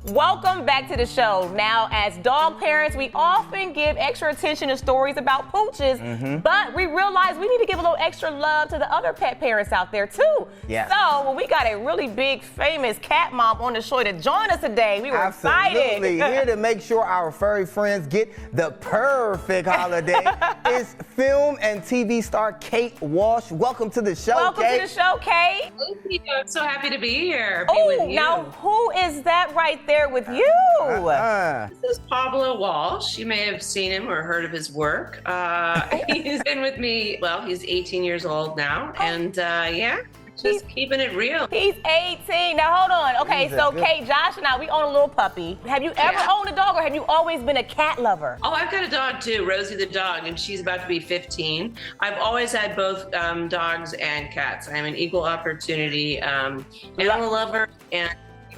Welcome back to the show. Now, as dog parents, we often give extra attention to stories about pooches, but we realize we need to give a little extra love to the other pet parents out there, too. Yeah. So, when we got a really big, famous cat mom on the show to join us today, we were excited. Absolutely. Here to make sure our furry friends get the perfect holiday is film and TV star Kate Walsh. Welcome to the show, Welcome Kate. to the show, Kate. Thank you. I'm so happy to be here. Oh, now who is that right there with you? This is Pablo Walsh. You may have seen him or heard of his work. He's been with me, well, he's 18 years old now. And yeah, just keeping it real. He's 18. Now, hold on. Okay, so Kate, Josh and I, we own a little puppy. Have you ever owned a dog or have you always been a cat lover? Oh, I've got a dog too, Rosie the dog, and she's about to be 15. I've always had both dogs and cats. I'm an equal opportunity animal lover, and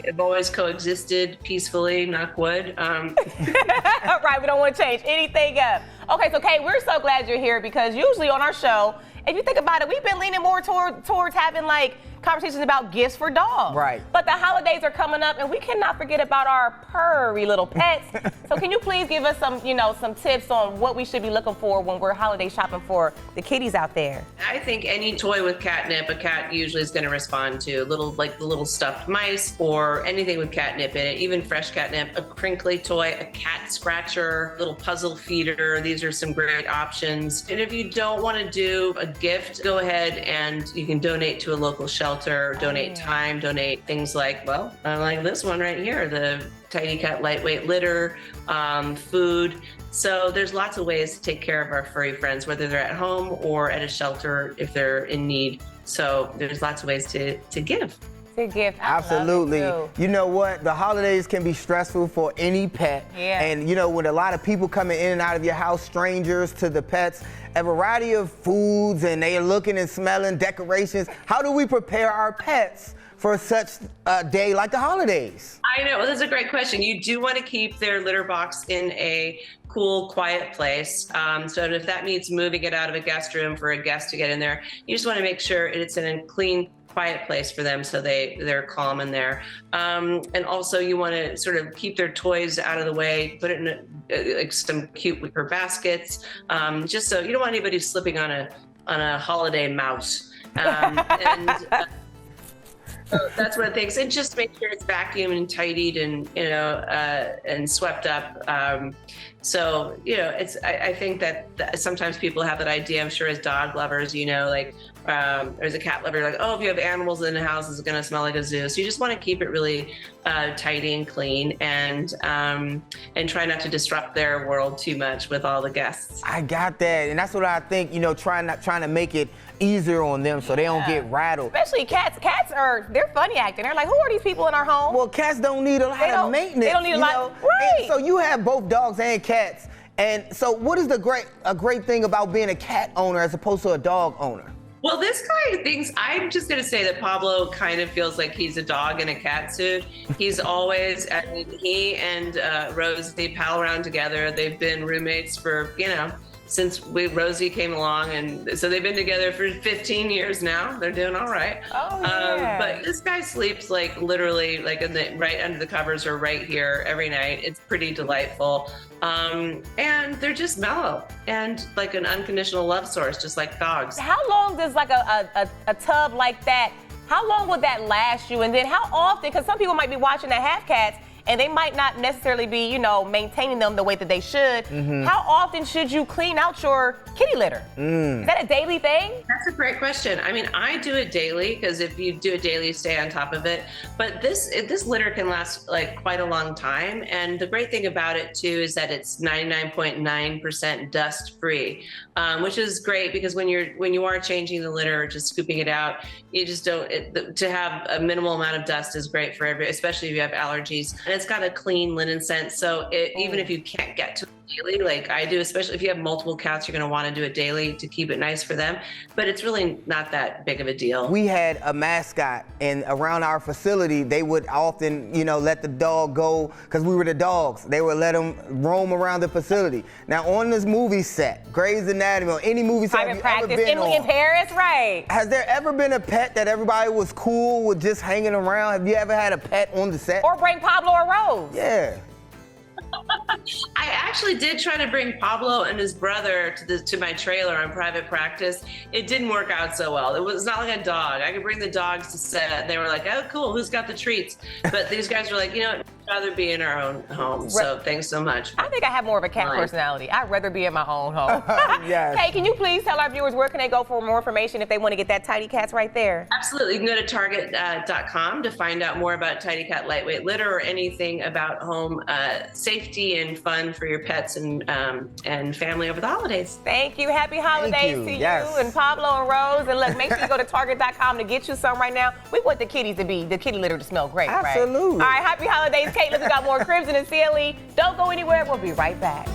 I've always coexisted peacefully, knock wood. Right, we don't want to change anything up. Okay, so Kate, we're so glad you're here because usually on our show, if you think about it, we've been leaning more towards having like conversations about gifts for dogs. Right. But the holidays are coming up and we cannot forget about our purry little pets. So can you please give us some, some tips on what we should be looking for when we're holiday shopping for the kitties out there? I think any toy with catnip, a cat usually is going to respond to. Like the little stuffed mice or anything with catnip in it, even fresh catnip, a crinkly toy, a cat scratcher, little puzzle feeder. These are some great options. And if you don't want to do a gift, go ahead and you can donate to a local shelter, donate time, donate things like, well, like this one right here, the Tiny Cat Lightweight Litter, food. So there's lots of ways to take care of our furry friends, whether they're at home or at a shelter if they're in need. So there's lots of ways to give. To gift. Absolutely. You know what? The holidays can be stressful for any pet. Yeah. And with a lot of people coming in and out of your house, strangers to the pets, a variety of foods, and they are looking and smelling decorations. How do we prepare our pets for such a day like the holidays? I know, well, that's a great question. You do want to keep their litter box in a cool, quiet place. So if that means moving it out of a guest room for a guest to get in there, you just want to make sure it's in a clean, quiet place for them so they're calm in there. And also you want to sort of keep their toys out of the way, put it in like some cute wicker baskets, just so you don't want anybody slipping on a holiday mouse. So that's one of the things, and just make sure it's vacuumed and tidied and and swept up. So I think that sometimes people have that idea. I'm sure as dog lovers, like there's a cat lover, like, oh, if you have animals in the house, it's gonna smell like a zoo. So you just want to keep it really tidy and clean, and try not to disrupt their world too much with all the guests. I got that, and that's what I think. Trying to make it easier on them so they don't get rattled. Especially cats. Cats they're funny acting. They're like, who are these people in our home? Well, cats don't need a lot of maintenance. They don't need a lot. Right. And so you have both dogs and cats. And so what is a great thing about being a cat owner as opposed to a dog owner? Well, this guy thinks, I'm just going to say that Pablo kind of feels like he's a dog in a cat suit. He's always, he and Rosie pal around together. They've been roommates for, since Rosie came along, and so they've been together for 15 years now. They're doing all right. Oh, yeah. But this guy sleeps like literally like right under the covers or right here every night. It's pretty delightful. And they're just mellow and like an unconditional love source, just like dogs. How long does like a tub like that, how long would that last you? And then how often, because some people might be watching that have cats, and they might not necessarily be, maintaining them the way that they should. How often should you clean out your kitty litter? Is that a daily thing? That's a great question. I mean, I do it daily because if you do it daily, you stay on top of it. But this litter can last like quite a long time. And the great thing about it too is that it's 99.9% dust free, which is great because when you are changing the litter or just scooping it out, you just don't. To have a minimal amount of dust is great for especially if you have allergies. And it's got a clean linen scent, so even if you can't get to daily like I do, especially if you have multiple cats, you're going to want to do it daily to keep it nice for them. But it's really not that big of a deal. We had a mascot, and around our facility, they would often, let the dog go, because we were the dogs. They would let them roam around the facility. Now, on this movie set, Grey's Anatomy, or any movie set Private Practice, Emily in Paris, right? Has there ever been a pet that everybody was cool with just hanging around? Have you ever had a pet on the set? Or bring Pablo or Rose? Yeah. I actually did try to bring Pablo and his brother to my trailer on Private Practice. It didn't work out so well. It was not like a dog. I could bring the dogs to set. They were like, oh, cool, who's got the treats? But these guys were like, I'd rather be in our own home. So thanks so much. I think I have more of a cat personality. I'd rather be in my own home. Yes. Hey, can you please tell our viewers where can they go for more information if they want to get that Tidy Cats right there? Absolutely. You can go to Target.com to find out more about Tidy Cat Lightweight Litter or anything about home safety and fun for your pets and family over the holidays. Thank you. Happy holidays to you and Pablo and Rose. And look, make sure you go to Target.com to get you some right now. We want the kitty litter to smell great, right? Absolutely. All right, happy holidays, Caitlin. We got more Cribs in the CLE. Don't go anywhere. We'll be right back.